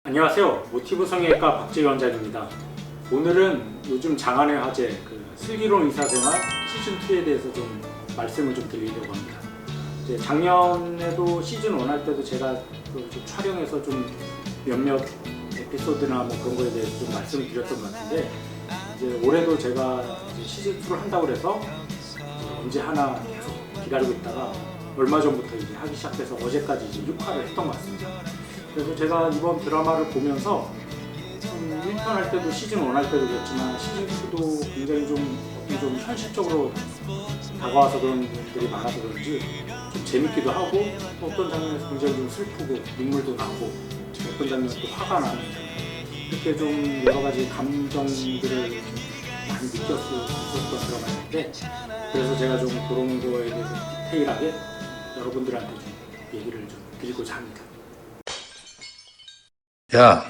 안녕하세요. 모티브 성형외과 박재희 원장입니다. 오늘은 요즘 장안의 화제 슬기로운 의사생활 시즌2에 대해서 좀 말씀을 좀 드리려고 합니다. 이제 작년에도 시즌1 할 때도 제가 좀 촬영해서 좀 몇몇 에피소드나 뭐 그런 거에 대해서 좀 말씀을 드렸던 것 같은데, 이제 올해도 제가 이제 시즌2를 한다고 해서 언제 하나 계속 기다리고 있다가 얼마 전부터 이제 하기 시작해서 어제까지 이제 6화를 했던 것 같습니다. 그래서 제가 이번 드라마를 보면서 1편 할 때도 시즌1 할 때도 그랬지만 시즌2도 굉장히 좀 현실적으로 다가와서 그런 분들이 많아서 그런지 좀 재밌기도 하고, 어떤 장면에서 굉장히 좀 슬프고 눈물도 나고, 어떤 장면은 또 화가 나는 장면, 이렇게 좀 여러 가지 감정들을 좀 많이 느꼈었던 드라마였는데, 그래서 제가 좀 그런 거에 대해서 디테일하게 여러분들한테 좀 얘기를 좀 드리고자 합니다. 야,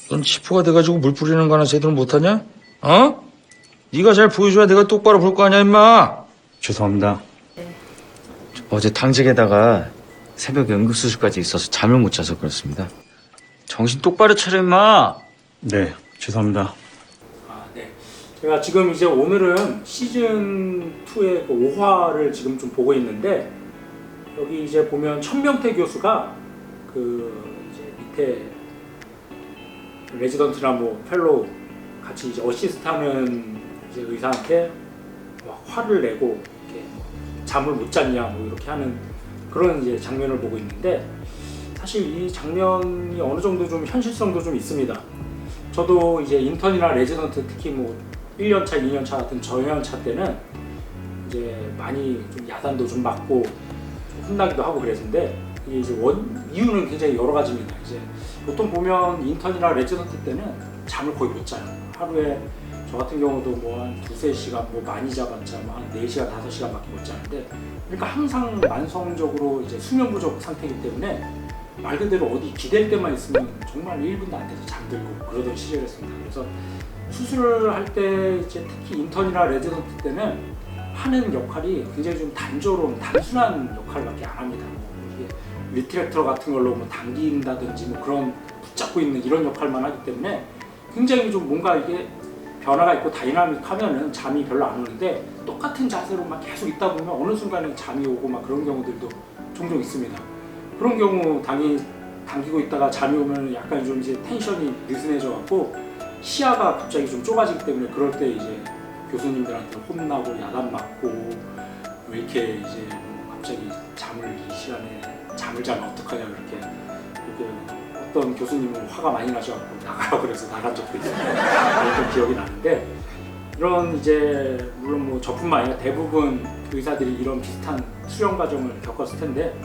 넌 치포가 돼가지고 물 뿌리는 거 하나 제대로 못하냐? 어? 네가 잘 보여줘야 내가 똑바로 볼 거 아니야, 임마. 죄송합니다. 어제 당직에다가 새벽에 응급수술까지 있어서 잠을 못 자서 그렇습니다. 정신 똑바로 차려, 임마. 네, 죄송합니다. 네. 제가 지금 이제 오늘은 시즌2의 5화를 지금 좀 보고 있는데, 여기 이제 보면 천명태 교수가 이제 밑에 레지던트나 뭐 펠로우 같이 이제 어시스트하는 이제 의사한테 막 화를 내고 이렇게 잠을 못 잤냐 뭐 이렇게 하는 그런 이제 장면을 보고 있는데, 사실 이 장면이 어느 정도 좀 현실성도 좀 있습니다. 저도 이제 인턴이나 레지던트, 특히 뭐 1년차, 2년차 같은 저연차 때는 이제 많이 좀 야단도 좀 맞고 좀 혼나기도 하고 그랬는데, 이게 이제 이유는 굉장히 여러 가지입니다. 이제 보통 보면 인턴이나 레지던트 때는 잠을 거의 못 자요. 하루에 저 같은 경우도 뭐 한 2-3시간, 뭐 많이 잡았자 뭐 한 4시간, 5시간밖에 못 자는데, 그러니까 항상 만성적으로 이제 수면 부족 상태이기 때문에 말 그대로 어디 기댈 때만 있으면 정말 1분도 안 돼서 잠들고 그러던 시절이었습니다. 그래서 수술을 할 때 이제 특히 인턴이나 레지던트 때는 하는 역할이 굉장히 좀 단조로운, 단순한 역할밖에 안 합니다. 리트랙터 같은 걸로 뭐 당긴다든지 뭐 그런 붙잡고 있는 이런 역할만 하기 때문에 굉장히 좀 뭔가 이게 변화가 있고 다이나믹하면은 잠이 별로 안 오는데, 똑같은 자세로 막 계속 있다 보면 어느 순간에 잠이 오고 막 그런 경우들도 종종 있습니다. 그런 경우 당기고 있다가 잠이 오면 약간 좀 이제 텐션이 느슨해져 갖고 시야가 갑자기 좀 좁아지기 때문에, 그럴 때 이제 교수님들한테 혼나고 야단 맞고 왜 이렇게 이제 갑자기 잠을 이 시간에 잠을 자면 어떡하냐 이렇게 어떤 교수님은 화가 많이 나셔갖고 나가라고 그래서 나간 적도 있어요. 그런 기억이 나는데, 이런 이제 물론 뭐 저뿐만 아니라 대부분 의사들이 이런 비슷한 수련 과정을 겪었을 텐데,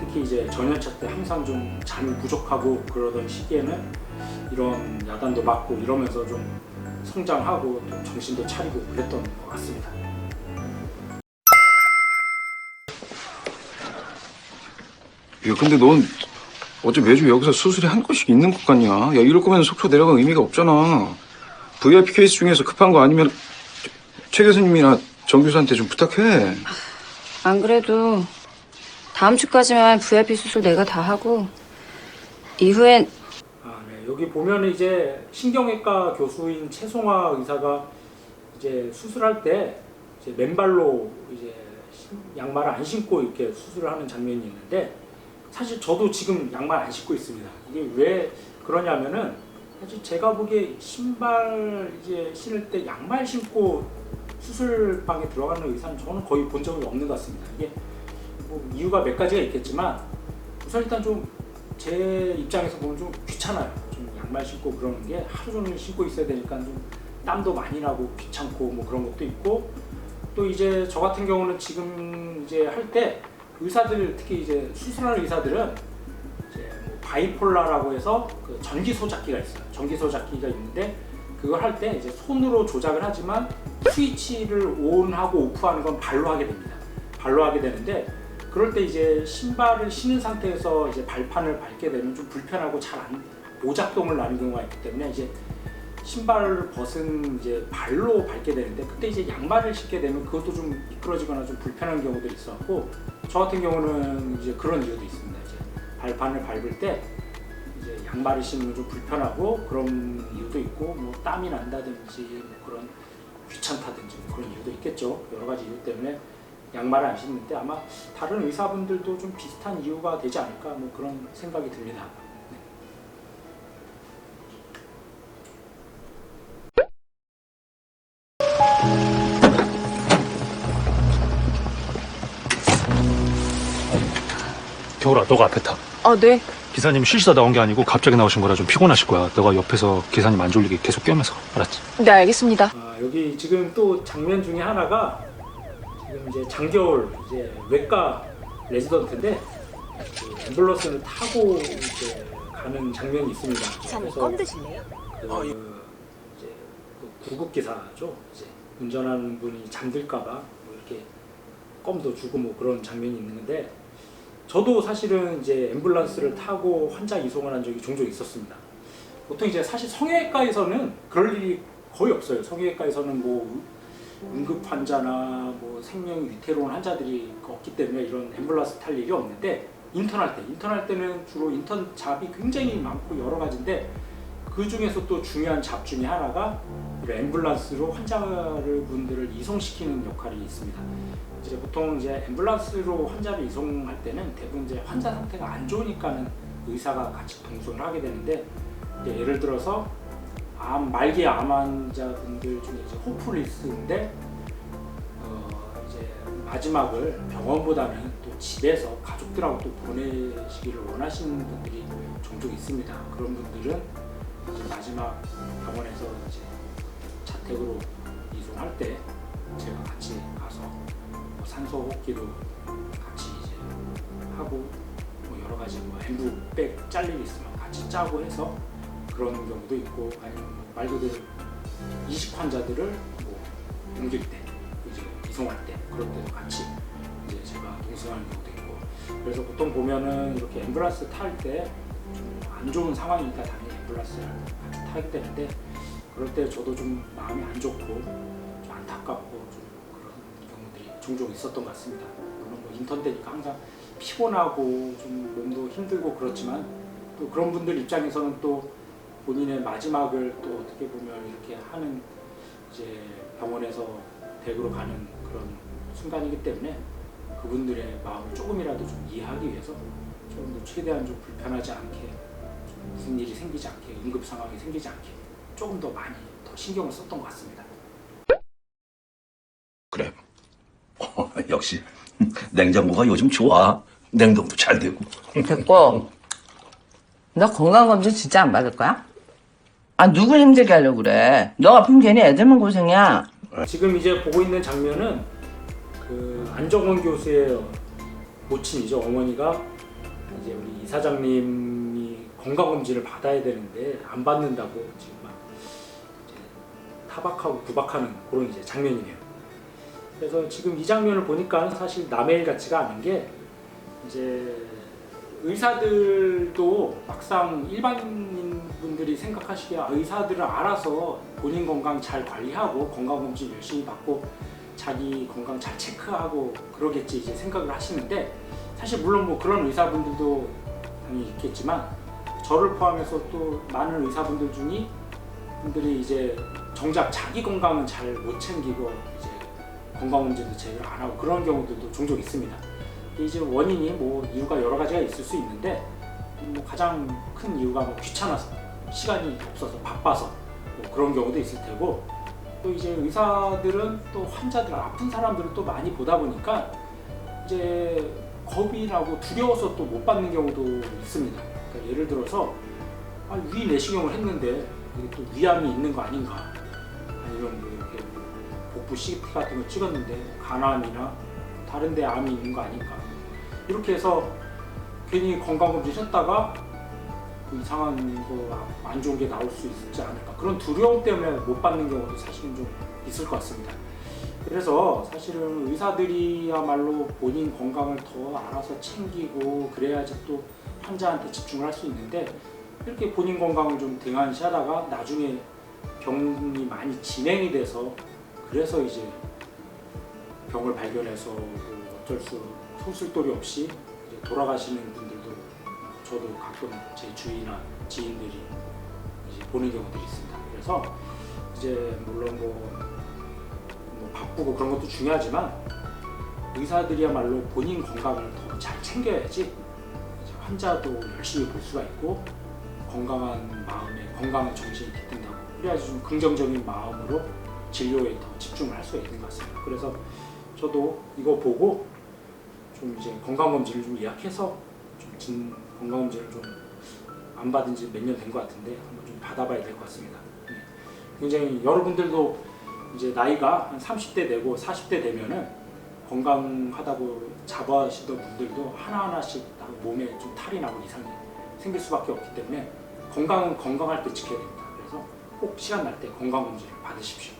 특히 이제 전연차 때 항상 좀 잠이 부족하고 그러던 시기에는 이런 야단도 맞고 이러면서 좀 성장하고 또 정신도 차리고 그랬던 것 같습니다. 야, 근데 넌 어제 매주 여기서 수술이 한 건씩 있는 것 같냐? 야, 이럴 거면 속초 내려갈 의미가 없잖아. VIP 케이스 중에서 급한 거 아니면 최 교수님이나 정 교수한테 좀 부탁해. 안 그래도 다음 주까지만 VIP 수술 내가 다 하고 이후엔 네. 여기 보면 이제 신경외과 교수인 최송화 의사가 이제 수술할 때 이제 맨발로 이제 양말을 안 신고 이렇게 수술을 하는 장면이 있는데, 사실 저도 지금 양말 안 신고 있습니다. 이게 왜 그러냐면은, 사실 제가 보기에 신발 이제 신을 때 양말 신고 수술방에 들어가는 의사는 저는 거의 본 적이 없는 것 같습니다. 이게 뭐 이유가 몇 가지가 있겠지만, 우선 일단 좀 제 입장에서 보면 좀 귀찮아요. 좀 양말 신고 그러는 게 하루 종일 신고 있어야 되니까 좀 땀도 많이 나고 귀찮고 뭐 그런 것도 있고, 또 이제 저 같은 경우는 지금 이제 할 때 의사들, 특히 이제 수술하는 의사들은 이제 뭐 바이폴라라고 해서 그 전기 소작기가 있어요. 전기 소작기가 있는데, 그걸 할 때 이제 손으로 조작을 하지만 스위치를 온하고 오프하는 건 발로 하게 됩니다. 발로 하게 되는데, 그럴 때 이제 신발을 신은 상태에서 이제 발판을 밟게 되면 좀 불편하고 잘 안 오작동을 나는 경우가 있기 때문에, 이제 신발을 벗은 이제 발로 밟게 되는데 그때 이제 양말을 신게 되면 그것도 좀 미끄러지거나 좀 불편한 경우들이 있었고 저 같은 경우는 이제 그런 이유도 있습니다. 이제 발판을 밟을 때 이제 양말을 신으면 좀 불편하고 그런 이유도 있고 뭐 땀이 난다든지 뭐 그런 귀찮다든지 뭐 그런 이유도 있겠죠. 여러 가지 이유 때문에 양말을 안 신는데 아마 다른 의사분들도 좀 비슷한 이유가 되지 않을까 뭐 그런 생각이 듭니다. 겨울아, 너가 앞에 타. 아, 네. 기사님 쉬시다 나온 게 아니고 갑자기 나오신 거라 좀 피곤하실 거야. 너가 옆에서 기사님 안 졸리게 계속 껴면서. 알았지? 네, 알겠습니다. 여기 지금 또 장면 중에 하나가 지금 이제 장겨울 이제 외과 레지던트인데 그 앰뷸런스를 타고 이제 가는 장면이 있습니다. 기사님 그래서 껌 드실래요? 이제 그 구급 기사죠. 이제 운전하는 분이 잠들까봐 뭐 이렇게 껌도 주고 뭐 그런 장면이 있는데 저도 사실은 이제 앰뷸런스를 타고 환자 이송을 한 적이 종종 있었습니다. 보통 이제 사실 성형외과에서는 그럴 일이 거의 없어요. 성형외과에서는 뭐 응급 환자나 뭐 생명이 위태로운 환자들이 없기 때문에 이런 앰뷸런스 탈 일이 없는데 인턴할 때는 주로 인턴 잡이 굉장히 많고 여러 가지인데 그 중에서 또 중요한 잡 중에 하나가 이런 앰뷸런스로 환자분들을 이송시키는 역할이 있습니다. 이제 보통 이제 앰뷸런스로 환자를 이송할 때는 대부분 이제 환자 상태가 안 좋으니까는 의사가 같이 동선을 하게 되는데 이제 예를 들어서 말기 암 환자분들 중에 이제 호플리스인데 이제 마지막을 병원보다는 또 집에서 가족들하고 또 보내시기를 원하시는 분들이 종종 있습니다. 그런 분들은 이제 마지막 병원에서 이제 자택으로 이송할 때 제가 같이 가서 뭐 산소 호흡기도 같이 이제 하고 뭐 여러 가지 뭐 엠브백 짤 일이 있으면 같이 짜고 해서 그런 경우도 있고 아니면 말 그대로 이식 환자들을 뭐 옮길 때 이제 이송할 때 그럴 때도 같이 이제 제가 동승하는 경우도 있고 그래서 보통 보면은 이렇게 앰뷸런스 탈 때 좀 안 좋은 상황이니까 당연히 앰뷸런스를 같이 타게 되는데 그럴 때 저도 좀 마음이 안 좋고 좀 안타깝고 좀 그런 경우들이 종종 있었던 것 같습니다. 물론 뭐 인턴 때니까 항상 피곤하고 좀 몸도 힘들고 그렇지만 또 그런 분들 입장에서는 또 본인의 마지막을 또 어떻게 보면 이렇게 하는 이제 병원에서 댁으로 가는 그런 순간이기 때문에 그분들의 마음을 조금이라도 좀 이해하기 위해서 좀 더 최대한 좀 불편하지 않게 좀 무슨 일이 생기지 않게 응급 상황이 생기지 않게 조금 더 많이 더 신경을 썼던 것 같습니다. 그래. 역시 냉장고가 요즘 좋아. 냉동도 잘 되고. 됐고, 너 건강검진 진짜 안 받을 거야? 아, 누굴 힘들게 하려고 그래. 너 아프면 괜히 애들만 고생이야. 지금 이제 보고 있는 장면은 그 안정원 교수의 모친이죠. 어머니가 이제 우리 이사장님이 건강검진을 받아야 되는데 안 받는다고 지금 막 이제 타박하고 구박하는 그런 이제 장면이네요. 그래서 지금 이 장면을 보니까 사실 남의 일 같지가 않은 게 이제 의사들도 막상 일반인 분들이 생각하시기에 의사들은 알아서 본인 건강 잘 관리하고 건강검진 열심히 받고 자기 건강 잘 체크하고 그러겠지 이제 생각을 하시는데 사실 물론 뭐 그런 의사분들도 당연히 있겠지만 저를 포함해서 또 많은 의사분들 중에 분들이 이제 정작 자기 건강은 잘 못 챙기고 이제 건강검진도 제대로 안 하고 그런 경우들도 종종 있습니다. 이제 원인이 뭐 이유가 여러 가지가 있을 수 있는데 뭐 가장 큰 이유가 뭐 귀찮아서 시간이 없어서 바빠서 뭐 그런 경우도 있을 테고 또 이제 의사들은 또 환자들 아픈 사람들을 또 많이 보다 보니까 이제 겁이 나고 두려워서 또 못 받는 경우도 있습니다. 그러니까 예를 들어서 위 내시경을 했는데 이게 또 위암이 있는 거 아닌가 아니면 뭐 이렇게 복부 CT 같은 거 찍었는데 간암이나 다른 데 암이 있는 거 아닌가 이렇게 해서 괜히 건강검진 했다가 그 이상한 거 안 좋은 게 나올 수 있지 않을까 그런 두려움 때문에 못 받는 경우도 사실은 좀 있을 것 같습니다. 그래서 사실은 의사들이야말로 본인 건강을 더 알아서 챙기고 그래야지 또 환자한테 집중을 할 수 있는데 이렇게 본인 건강을 좀 등한시하다가 나중에 병이 많이 진행이 돼서 그래서 이제 병을 발견해서 뭐 어쩔 수 소슬돌이 없이 이제 돌아가시는 분들도 저도 가끔 제 주위나 지인들이 이제 보는 경우들이 있습니다. 그래서 이제 물론 뭐 바쁘고 그런 것도 중요하지만 의사들이야말로 본인 건강을 더 잘 챙겨야지 이제 환자도 열심히 볼 수가 있고 건강한 마음에 건강한 정신이 깃든다고 그래야지 좀 긍정적인 마음으로 진료에 더 집중을 할 수가 있는 것 같습니다. 그래서 저도 이거 보고 좀 이제 건강검진을 좀 예약해서 좀 건강검진을 좀 안 받은 지 몇 년 된 것 같은데 한번 좀 받아봐야 될 것 같습니다. 네. 굉장히 여러분들도 이제 나이가 한 30대 되고 40대 되면은 건강하다고 자부하시던 분들도 하나하나씩 다 몸에 좀 탈이 나고 이상이 생길 수밖에 없기 때문에 건강은 건강할 때 지켜야 됩니다. 그래서 꼭 시간 날 때 건강검진을 받으십시오.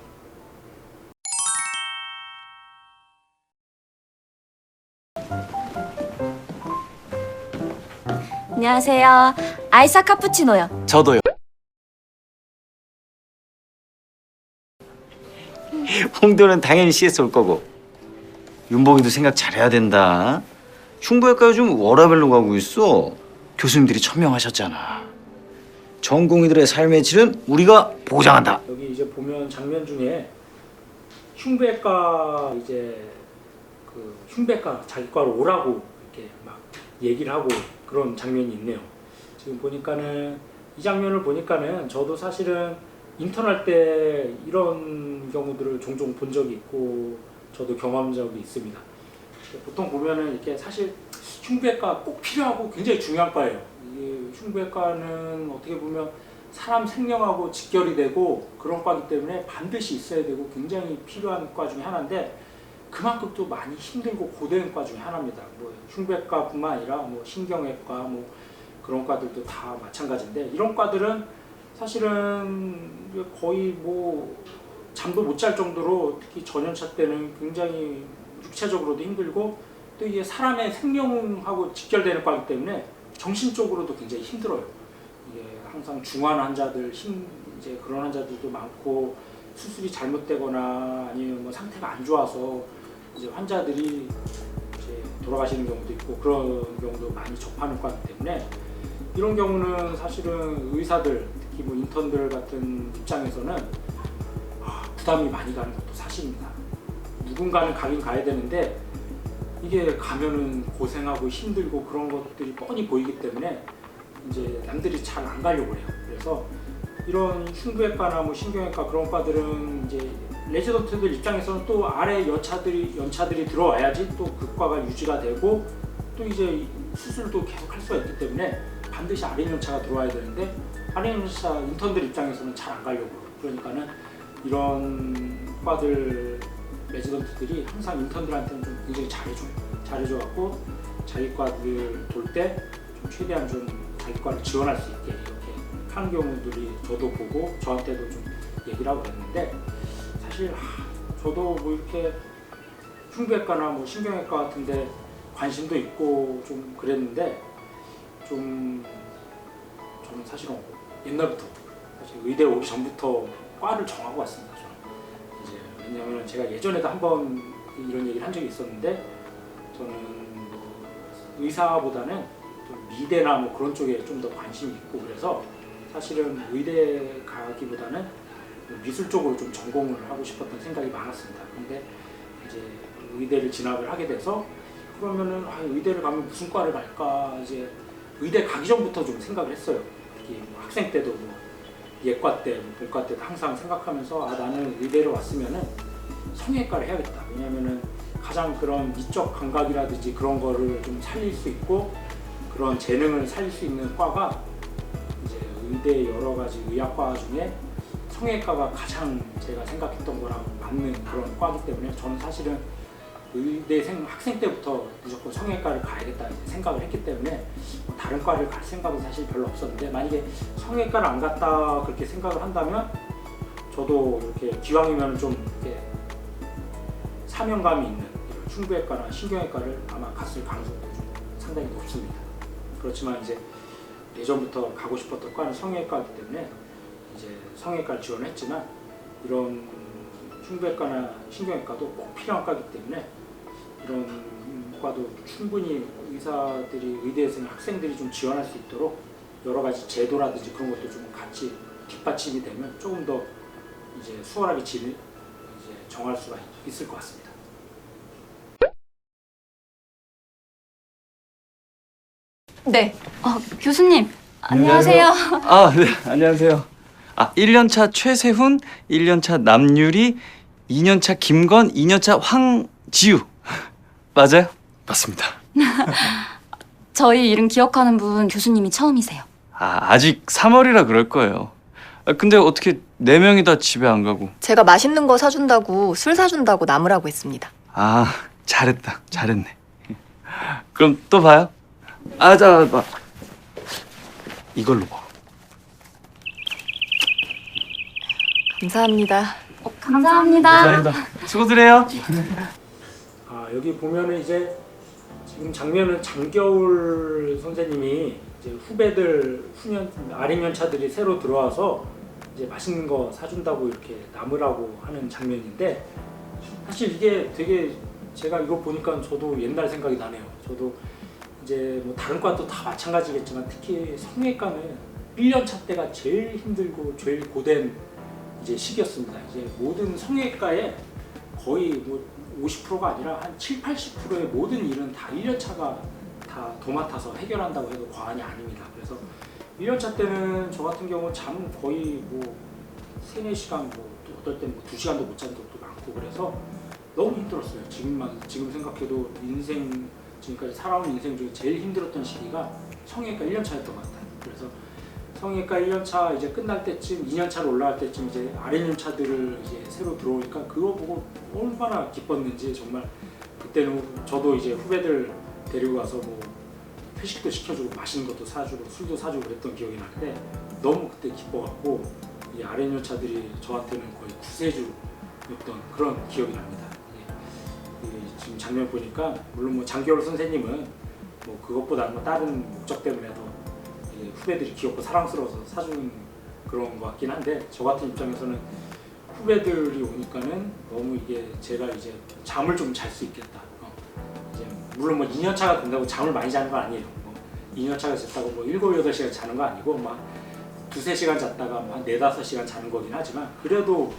안녕하세요. 아이스 카푸치노요. 저도요. 홍도는 당연히 CS 올 거고. 윤봉이도 생각 잘해야 된다. 흉부외과 요즘 워라밸로 가고 있어. 교수님들이 천명하셨잖아. 전공의들의 삶의 질은 우리가 보장한다. 여기 이제 보면 장면 중에 흉부외과 이제 그 흉부외과 자기과로 오라고 이렇게 막 얘기를 하고 그런 장면이 있네요. 지금 보니까는 이 장면을 보니까는 저도 사실은 인턴할 때 이런 경우들을 종종 본 적이 있고 저도 경험한 적이 있습니다. 보통 보면은 이렇게 사실 흉부외과 꼭 필요하고 굉장히 중요한 과예요. 이 흉부외과는 어떻게 보면 사람 생명하고 직결이 되고 그런 과이기 때문에 반드시 있어야 되고 굉장히 필요한 과 중에 하나인데 그만큼 또 많이 힘들고 고된 과 중에 하나입니다. 뭐 흉부외과뿐만 아니라 뭐 신경외과 뭐 그런 과들도 다 마찬가지인데 이런 과들은 사실은 거의 뭐 잠도 못 잘 정도로 특히 전연차 때는 굉장히 육체적으로도 힘들고 또 이게 사람의 생명하고 직결되는 과이기 때문에 정신적으로도 굉장히 힘들어요. 이게 항상 중환 환자들, 이제 그런 환자들도 많고 수술이 잘못되거나 아니면 뭐 상태가 안 좋아서 이제 환자들이 이제 돌아가시는 경우도 있고 그런 경우도 많이 접하는 과이기 때문에 이런 경우는 사실은 의사들, 특히 뭐 인턴들 같은 입장에서는 부담이 많이 가는 것도 사실입니다. 누군가는 가긴 가야 되는데 이게 가면은 고생하고 힘들고 그런 것들이 뻔히 보이기 때문에 이제 남들이 잘 안 가려고 해요. 그래서 이런 흉부외과나 뭐 신경외과 그런 과들은 이제 레지던트들 입장에서는 또 아래 연차들이 들어와야지 또 그 과가 유지가 되고 또 이제 수술도 계속 할 수가 있기 때문에 반드시 아래 연차가 들어와야 되는데 아래 연차 인턴들 입장에서는 잘 안 가려고 그러니까는 이런 과들 레지던트들이 항상 인턴들한테는 좀 굉장히 잘해줘갖고 자기 과들 돌 때 좀 최대한 좀 자기 과를 지원할 수 있게 이렇게 하는 경우들이 저도 보고 저한테도 좀 얘기를 하고 그랬는데 사실 저도 뭐 이렇게 흉부외과나 뭐 신경외과 같은데 관심도 있고 좀 그랬는데 좀 저는 사실은 옛날부터 사실 의대 오기 전부터 과를 정하고 왔습니다. 저는 이제 왜냐하면 제가 예전에도 한번 이런 얘기를 한 적이 있었는데 저는 뭐 의사보다는 좀 미대나 뭐 그런 쪽에 좀 더 관심이 있고 그래서 사실은 의대 가기보다는 미술 쪽으로 좀 전공을 하고 싶었던 생각이 많았습니다. 근데 이제 의대를 진학을 하게 돼서 그러면은 의대를 가면 무슨 과를 갈까 이제 의대 가기 전부터 좀 생각을 했어요. 특히 뭐 학생 때도 뭐 예과 때, 뭐 본과 때도 항상 생각하면서 나는 의대를 왔으면은 성형외과를 해야겠다. 왜냐면은 가장 그런 미적 감각이라든지 그런 거를 좀 살릴 수 있고 그런 재능을 살릴 수 있는 과가 이제 의대 여러 가지 의학과 중에 성형외과가 가장 제가 생각했던 거랑 맞는 그런 과이기 때문에 저는 사실은 의대 학생 때부터 무조건 성형외과를 가야겠다 생각을 했기 때문에 다른 과를 갈 생각은 사실 별로 없었는데 만약에 성형외과를 안 갔다 그렇게 생각을 한다면 저도 이렇게 기왕이면 좀 이렇게 사명감이 있는 이런 흉부외과나 신경외과를 아마 갔을 가능성도 좀 상당히 높습니다. 그렇지만 이제 예전부터 가고 싶었던 과는 성형외과이기 때문에 이제 성형외과를 지원했지만 이런 흉부외과나 신경외과도 꼭 필요한 과이기 때문에 이런 과도 충분히 의사들이 의대에서는 학생들이 좀 지원할 수 있도록 여러 가지 제도라든지 그런 것도 좀 같이 뒷받침이 되면 조금 더 이제 수월하게 질을 이제 정할 수가 있을 것 같습니다. 네. 교수님, 안녕하세요. 아, 네, 안녕하세요. 1년차 최세훈, 1년차 남유리, 2년차 김건, 2년차 황지우. 맞아요? 맞습니다. 저희 이름 기억하는 분 교수님이 처음이세요. 아직 3월이라 그럴 거예요. 근데 어떻게 4명이 다 집에 안 가고? 제가 맛있는 거 사준다고 술 사준다고 남으라고 했습니다. 잘했다. 잘했네. 그럼 또 봐요. 자, 봐. 이걸로 봐. 감사합니다. 감사합니다. 수고들 해요. 여기 보면은 이제 지금 장면은 장겨울 선생님이 이제 후배들 아린 연차들이 새로 들어와서 이제 맛있는 거 사준다고 이렇게 남으라고 하는 장면인데 사실 이게 되게 제가 이거 보니까 저도 옛날 생각이 나네요. 저도 이제 뭐 다른 과도 다 마찬가지겠지만 특히 성형외과는 1년차 때가 제일 힘들고 제일 고된 이제 시기였습니다. 이제 모든 성형외과에 거의 뭐 50%가 아니라 한 70~80%의 모든 일은 다 1년차가 다 도맡아서 해결한다고 해도 과언이 아닙니다. 그래서 1년차 때는 저 같은 경우 잠 거의 뭐 3~4시간 뭐 어떨 때는 뭐 2시간도 못 잔 적도 많고 그래서 너무 힘들었어요. 지금 생각해도 인생 지금까지 살아온 인생 중에 제일 힘들었던 시기가 성형외과 1년차였던 것 같아요. 그래서 성형외과 1년차 이제 끝날 때쯤 2년차로 올라갈 때쯤 이제 아랫연차들을 이제 새로 들어오니까 그거 보고 얼마나 기뻤는지 정말 그때는 저도 이제 후배들 데리고 가서 뭐 회식도 시켜주고 맛있는 것도 사주고 술도 사주고 그랬던 기억이 나는데 너무 그때 기뻐갖고 이 아랫연차들이 저한테는 거의 구세주였던 그런 기억이 납니다. 지금 장면 보니까 물론 뭐 장겨울 선생님은 뭐 그것보다는 뭐 다른 목적 때문에 더 후배들이 귀엽고 사랑스러워서 사주는 그런 것 같긴 한데 저 같은 입장에서는 후배들이 오니까는 너무 이게 제가 이제 잠을 좀 잘 수 있겠다. 이제 물론 뭐 2년차가 된다고 잠을 많이 자는 건 아니에요. 2년차가 됐다고 뭐 7~8시간 자는 거 아니고 막 2~3시간 잤다가 한 4~5시간 자는 거긴 하지만 그래도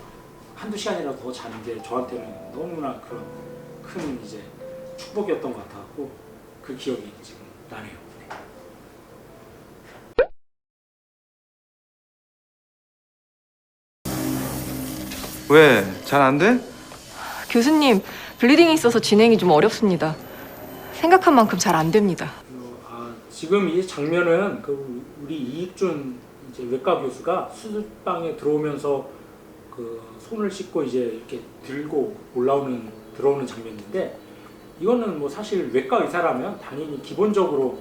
1~2시간이라도 더 자는 게 저한테는 너무나 그런 큰 이제 축복이었던 것 같아갖고 그 기억이 지금 나네요. 왜? 잘 안 돼? 교수님, 블리딩이 있어서 진행이 좀 어렵습니다. 생각한 만큼 잘 안 됩니다. 지금 이 장면은 우리 이익준 이제 외과 교수가 수술방에 들어오면서 그 손을 씻고 이제 이렇게 들어오는 장면인데 이거는 뭐 사실 외과 의사라면 당연히 기본적으로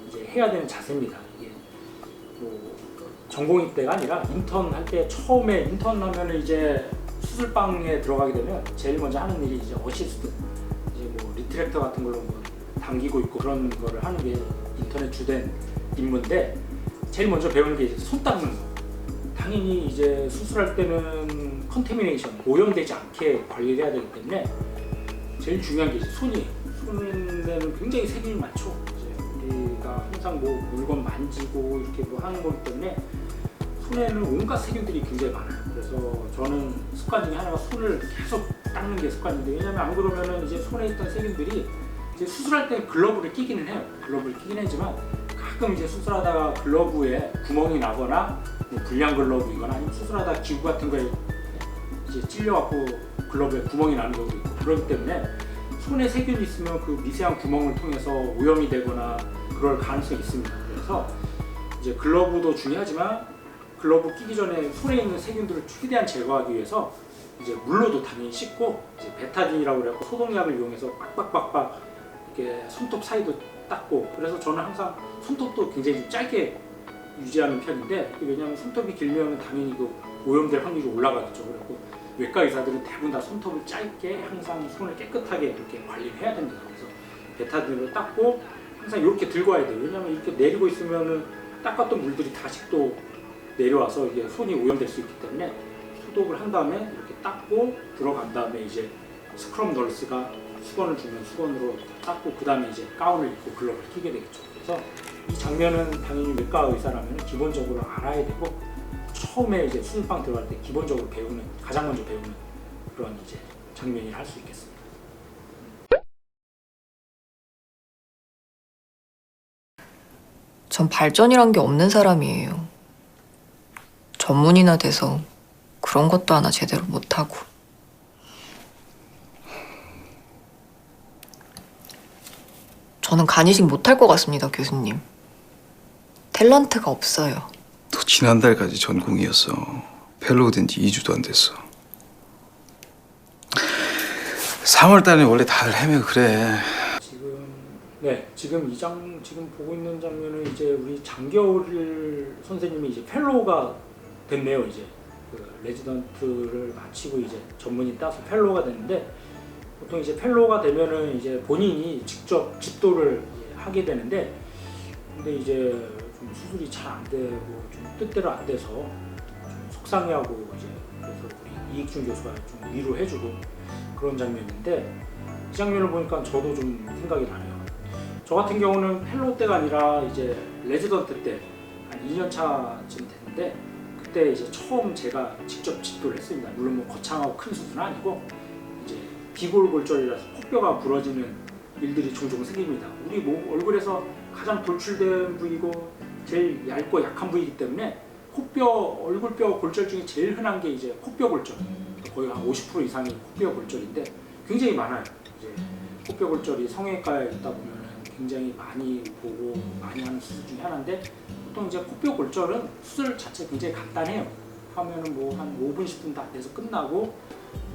이제 해야 되는 자세입니다. 이게 뭐 전공의 때가 아니라 인턴 할 때 처음에 인턴 하면은 이제 수술방에 들어가게 되면 제일 먼저 하는 일이 이제 어시스트 이제 뭐 리트랙터 같은 걸로 뭐 당기고 있고 그런 거를 하는 게 인턴의 주된 임무인데 제일 먼저 배우는 게 이제 손 닦는 거. 당연히 이제 수술할 때는 컨태미네이션 오염되지 않게 관리를 해야 되기 때문에 제일 중요한 게 이제 손이에요. 손에는 굉장히 세균이 많죠. 이제 우리가 항상 뭐 물건 만지고 이렇게 뭐 하는 거기 때문에 손에는 온갖 세균들이 굉장히 많아요. 그래서 저는 습관 중에 하나가 손을 계속 닦는 게 습관인데 왜냐면 안 그러면은 이제 손에 있던 세균들이 이제 수술할 때 글러브를 끼기는 해요. 글러브를 끼긴 하지만 가끔 이제 수술하다가 글러브에 구멍이 나거나 뭐 불량 글러브이거나 아니면 수술하다 기구 같은 거에 이제 찔려갖고 글러브에 구멍이 나는 경우도 있고 그렇기 때문에 손에 세균이 있으면 그 미세한 구멍을 통해서 오염이 되거나 그럴 가능성이 있습니다. 그래서 이제 글러브도 중요하지만 글러브 끼기 전에 손에 있는 세균들을 최대한 제거하기 위해서 이제 물로도 당연히 씻고 이제 베타딘이라고 그래서 소독약을 이용해서 빡빡빡빡 이렇게 손톱 사이도 닦고 그래서 저는 항상 손톱도 굉장히 좀 짧게 유지하는 편인데 왜냐하면 손톱이 길면 당연히 그 오염될 확률이 올라가겠죠. 그래서 외과 의사들은 대부분 다 손톱을 짧게 항상 손을 깨끗하게 이렇게 관리를 해야 됩니다. 그래서 베타딘으로 닦고 항상 이렇게 들고 와야 돼요. 왜냐하면 이렇게 내리고 있으면은 닦았던 물들이 다시 또 내려와서 이게 손이 오염될 수 있기 때문에 소독을 한 다음에 이렇게 닦고 들어간 다음에 이제 스크럼 널스가 수건을 주면 수건으로 닦고 그 다음에 이제 가운을 입고 글러브를 끼게 되겠죠. 그래서 이 장면은 당연히 외과 의사라면 기본적으로 알아야 되고 처음에 이제 수술방 들어갈 때 기본적으로 배우는 가장 먼저 배우는 그런 이제 장면이라 할 수 있겠습니다. 전 발전이란 게 없는 사람이에요. 전문의나 돼서 그런 것도 하나 제대로 못하고. 저는 간이식 못할 것 같습니다, 교수님. 탤런트가 없어요. 너 지난달까지 전공이었어. 펠로우 된 지 2주도 안 됐어. 3월 달에 원래 다들 헤매고 그래. 지금 보고 있는 장면은 이제 우리 장겨울 선생님이 이제 펠로우가 됐네요. 이제 그 레지던트를 마치고 이제 전문의 따서 펠로우가 됐는데 보통 이제 펠로우가 되면은 이제 본인이 직접 집도를 이제 하게 되는데 근데 이제 좀 수술이 잘 안 되고 좀 뜻대로 안 돼서 좀 속상해하고 이제 그래서 우리 이익준 교수가 좀 위로해주고 그런 장면인데 이 장면을 보니까 저도 좀 생각이 나네요. 저 같은 경우는 펠로우 때가 아니라 이제 레지던트 때 한 2년 차쯤 됐는데 그때 이제 처음 제가 직접 집도를 했습니다. 물론 뭐 거창하고 큰 수술은 아니고 이제 비골골절이라서 코뼈가 부러지는 일들이 종종 생깁니다. 우리 몸 얼굴에서 가장 돌출된 부위고 제일 얇고 약한 부위이기 때문에 코뼈, 얼굴뼈 골절 중에 제일 흔한 게 이제 코뼈 골절. 거의 한 50% 이상이 코뼈 골절인데 굉장히 많아요. 이제 코뼈 골절이 성형외과에 있다 보면 굉장히 많이 보고 많이 하는 수술 중에 하나인데 보통 이제 코뼈 골절은 수술 자체 굉장히 간단해요. 하면은 뭐 한 5분 10분 다 돼서 끝나고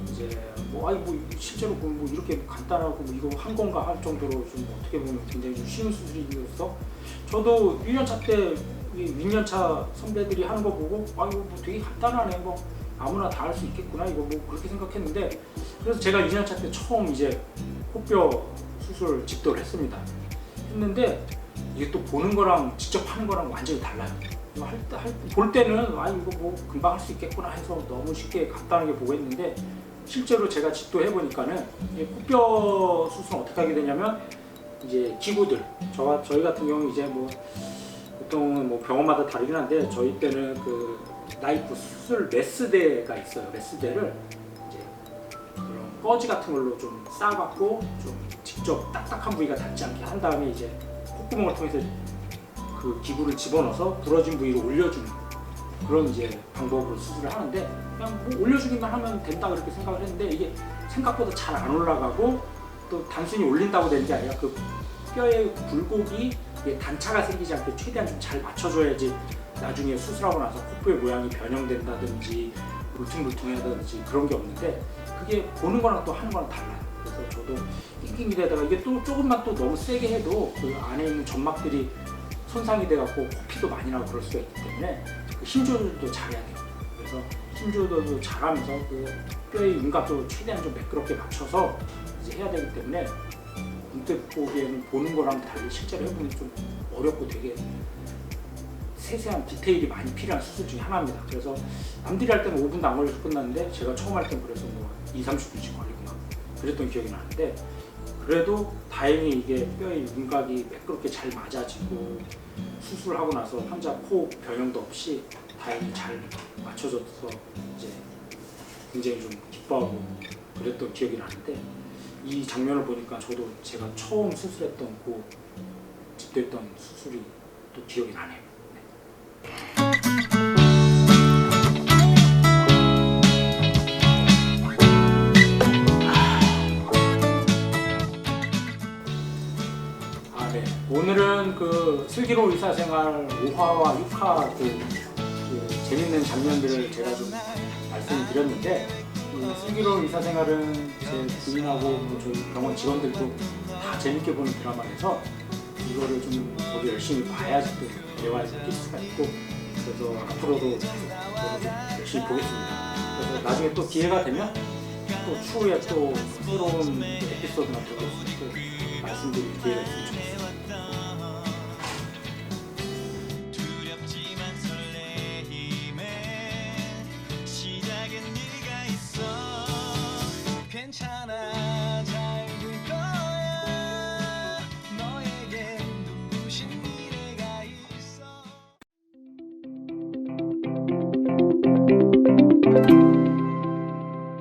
이제 뭐 실제로 보면 뭐 이렇게 간단하고 뭐 이거 한 건가 할 정도로 좀 어떻게 보면 굉장히 좀 쉬운 수술이어서 저도 1년차 때 윗년차 선배들이 하는 거 보고 이거 뭐 되게 간단하네 뭐 아무나 다 할 수 있겠구나 이거 뭐 그렇게 생각했는데 그래서 제가 2년차 때 처음 이제 코뼈 수술 집도를 했는데 이게 또 보는 거랑 직접 하는 거랑 완전히 달라요. 볼 때는 이거 뭐 금방 할 수 있겠구나 해서 너무 쉽게 간단하게 보고 했는데 실제로 제가 집도해 보니까는 코뼈 수술은 어떻게 하게 되냐면 이제 기구들 저희 같은 경우 이제 뭐 보통은 뭐 병원마다 다르긴 한데 저희 때는 그 나이프 수술 메스대가 있어요. 메스대를 이제 그런 꺼지 같은 걸로 좀 싸갖고 좀 직접 딱딱한 부위가 닿지 않게 한 다음에 이제 콧구멍을 통해서 그 기구를 집어넣어서 부러진 부위로 올려주는 그런 이제 방법으로 수술을 하는데 그냥 뭐 올려주기만 하면 된다 그렇게 생각을 했는데 이게 생각보다 잘 안 올라가고 또 단순히 올린다고 되는 게 아니라 그 뼈의 굴곡이 단차가 생기지 않게 최대한 좀 잘 맞춰줘야지 나중에 수술하고 나서 코뼈의 모양이 변형된다든지 울퉁불퉁하다든지 그런 게 없는데 그게 보는 거랑 또 하는 거랑 달라요. 그래서 저도 낑낑이되다가 이게 또 조금만 또 너무 세게 해도 그 안에 있는 점막들이 손상이 돼갖고 코피도 많이 나고 그럴 수가 있기 때문에 그 힘조절도 잘해야 돼요. 그래서 힘조절도 잘하면서 그 뼈의 윤곽도 최대한 좀 매끄럽게 맞춰서 이제 해야 되기 때문에 문득 보기에는 보는 거랑 달리 실제로 해보면 좀 어렵고 되게 세세한 디테일이 많이 필요한 수술 중에 하나입니다. 그래서 남들이 할 때는 5분도 안 걸려서 끝났는데 제가 처음 할 때는 그래서 뭐 2~30분씩 걸리고 막 그랬던 기억이 나는데 그래도 다행히 이게 뼈의 윤곽이 매끄럽게 잘 맞아지고 수술을 하고 나서 환자 코 변형도 없이 다행히 잘 맞춰져서 이제 굉장히 좀 기뻐하고 그랬던 기억이 나는데 이 장면을 보니까 저도 제가 처음 수술했던 그 집도했던 수술이 또 기억이 나네요. 네. 오늘은 그 슬기로운 의사생활 5화와 6화 그 재밌는 장면들을 제가 좀 말씀을 드렸는데 이 슬기로운 의사생활은 제 부인하고 또 저희 병원 직원들도 다 재밌게 보는 드라마라서 이거를 좀 더 열심히 봐야지 또 대화에서 낄 수가 있고 그래서 앞으로도 저도 좀 열심히 보겠습니다. 그래서 나중에 또 기회가 되면 또 추후에 또 새로운 에피소드나 또 말씀드릴 기회가 있으면 좋겠습니다.